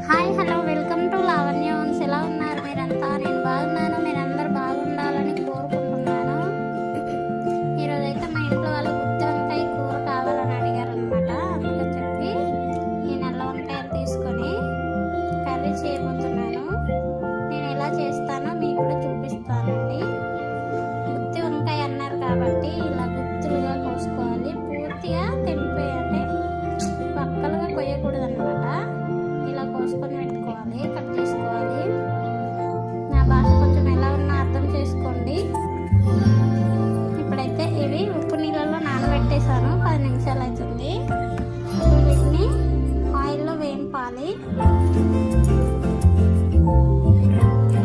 Hi hello welcome to Lavanya homes. ఎలా ఉన్నారు మీరంతా? నేను బాగున్నాను, మీరందరూ బాగుండాలని కోరుకుంటున్నాను. ఈరోజైతే మా ఇంట్లో వాళ్ళు గుత్తి వంకాయ కూర కావాలని అడిగారు అనమాట. అందుకని చెప్పి ఈ నల్ల వంకాయలు తీసుకొని కర్రీ చేయబోతున్నాను. నేను ఎలా చేస్తానో మీకు కూడా చూపిస్తానండి. గుత్తి వంకాయ అన్నారు కాబట్టి ఇలా గుత్తులుగా కోసుకోవాలి. పూర్తిగా తెంపే అంటే పక్కలుగా కొయ్యకూడదు అనమాట. ఇలా కోసుకొని పెట్టుకోవాలి, కట్ చేసుకోవాలి. నా భాష కొంచెం ఎలా ఉన్నా అర్థం చేసుకోండి. ఇప్పుడైతే ఇవి ఉప్పు నీళ్ళలో నానబెట్టేసాను, 10 నిమిషాలు అవుతుంది. ఇప్పుడు వీటిని ఆయిల్లో వేయింపాలి.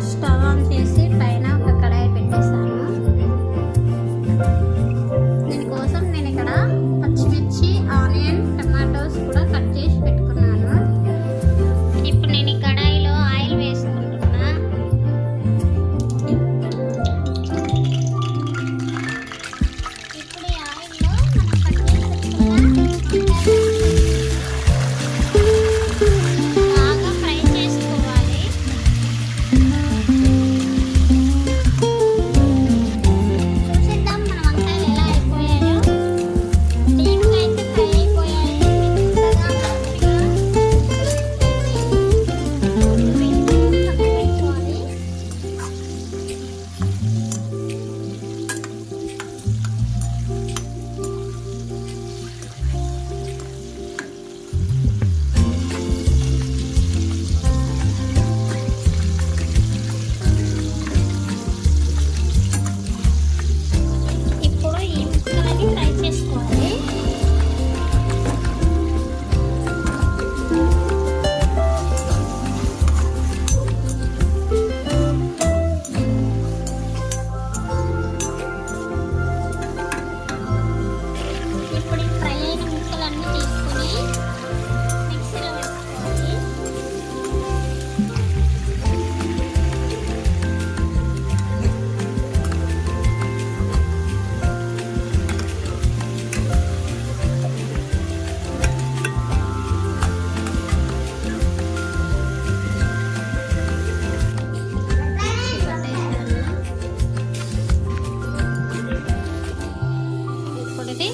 స్టవ్ ఆన్ చేసి పైన ఒక కడాయి పెట్టేసాను. దీనికోసం నేను ఇక్కడ పచ్చిమిర్చి, ఆనియన్, టమాటోస్ కూడా కట్ చేసి పెట్టుకున్నాను. ఇప్పుడు నేను ఈ కడాయిలో ఆయిల్ వేసుకుంటున్నా. ఇప్పుడు ఈ ఆయిల్లో మనం కట్ చేసి పెట్టుకున్న బాగా ఫ్రై చేసుకోవాలి. చూసేద్దాం మన వంకాయలు ఎలా అయిపోయాయో. డీప్గా అయితే ఫ్రై అయిపోయాయి. మెత్తగా మంచిగా పెట్టుకోవాలి. ఇప్పుడు ఈ ముక్కలని ఫ్రై చేసుకోవాలి. ఇప్పుడు ఈ ఫ్రై అయిన ముక్కలన్నీ తీసుకొని మిక్సీలో వేసుకోవాలి. ఇప్పుడు ఇది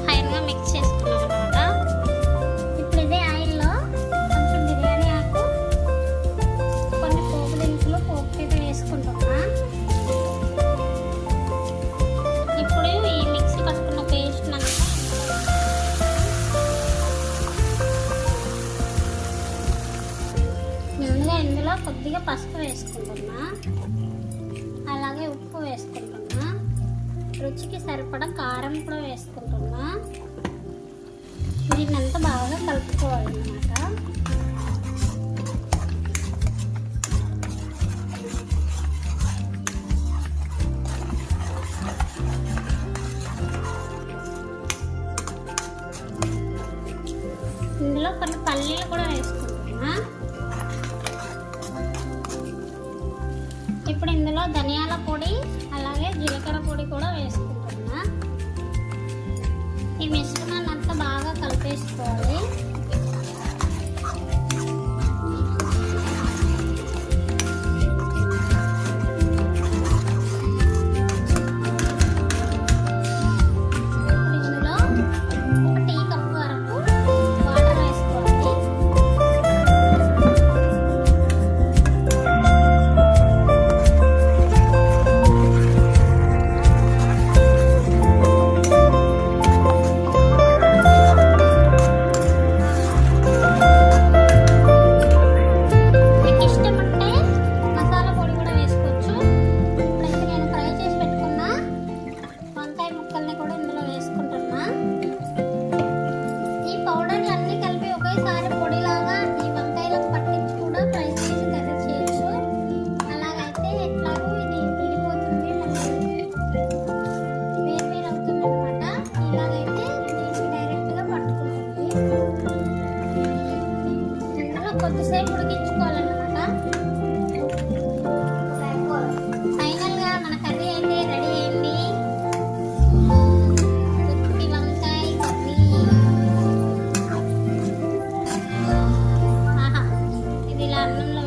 ఫైన్గా మిక్స్ చేసుకున్నాం అనమాట. ఇప్పుడు ఇదే ఆయిల్లో కొంచెం బిర్యానీ ఆకు, కొన్ని పోపు దినుసులు, పోపు అయితే వేసుకుంటున్నా. ఇప్పుడు ఈ మిక్సీ పట్టుకున్న పేస్ట్ అంతా ముందుగా ఇందులో కొద్దిగా పసుపు వేసుకుంటున్నా, అలాగే ఉప్పు వేసుకుంటున్నా, రుచికి సరిపడా కారం కూడా వేసుకుంటున్నా. దీన్నంతా బాగా కలుపుకోవాలి అన్నమాట. ఇందులో కొన్ని పల్లీలు కూడా వేసుకుంటున్నా. ఇప్పుడు ఇందులో ధనియాల పొడి, అలాగే జీలకర్ర పొడి కూడా వేసుకుంటున్నా. ఈ మిశ్రమాన్ని అంతా బాగా కలిపేసుకోవాలి. ఇప్పుడు ఇందులో ఒక టీ కప్ వరకు వాటర్ వేసుకోవాలి. మీకు ఇష్టముంటే మసాలా పొడి కూడా వేసుకోవచ్చు. ఇప్పుడైతే నేను ఫ్రై చేసి పెట్టుకున్న వంకాయ ముక్కల్ని కూడా ఇందులో వేసుకుంటున్నా. ఈ పౌడర్లు అన్నీ కలిపి ఒకేసారి పొడిలాగా ఈ వంకాయలకు పట్టించి కూడా ఫ్రై చేసి కర్రీ చేయొచ్చు. అలాగైతే ఎట్లాగో ఇది విడిపోతుంది, వేరు వేరు అవుతుంది అనమాట. ఇలాగైతే దీనికి డైరెక్ట్గా పట్టుకుంటుంది. ఇందులో కొద్దిసేపు ఉడికించుకోవాలన్నమాట. ఫైనల్గా మన కర్రీ అయితే రెడీ అయింది. గుత్తి వంకాయ కర్రీ. అన్నంలో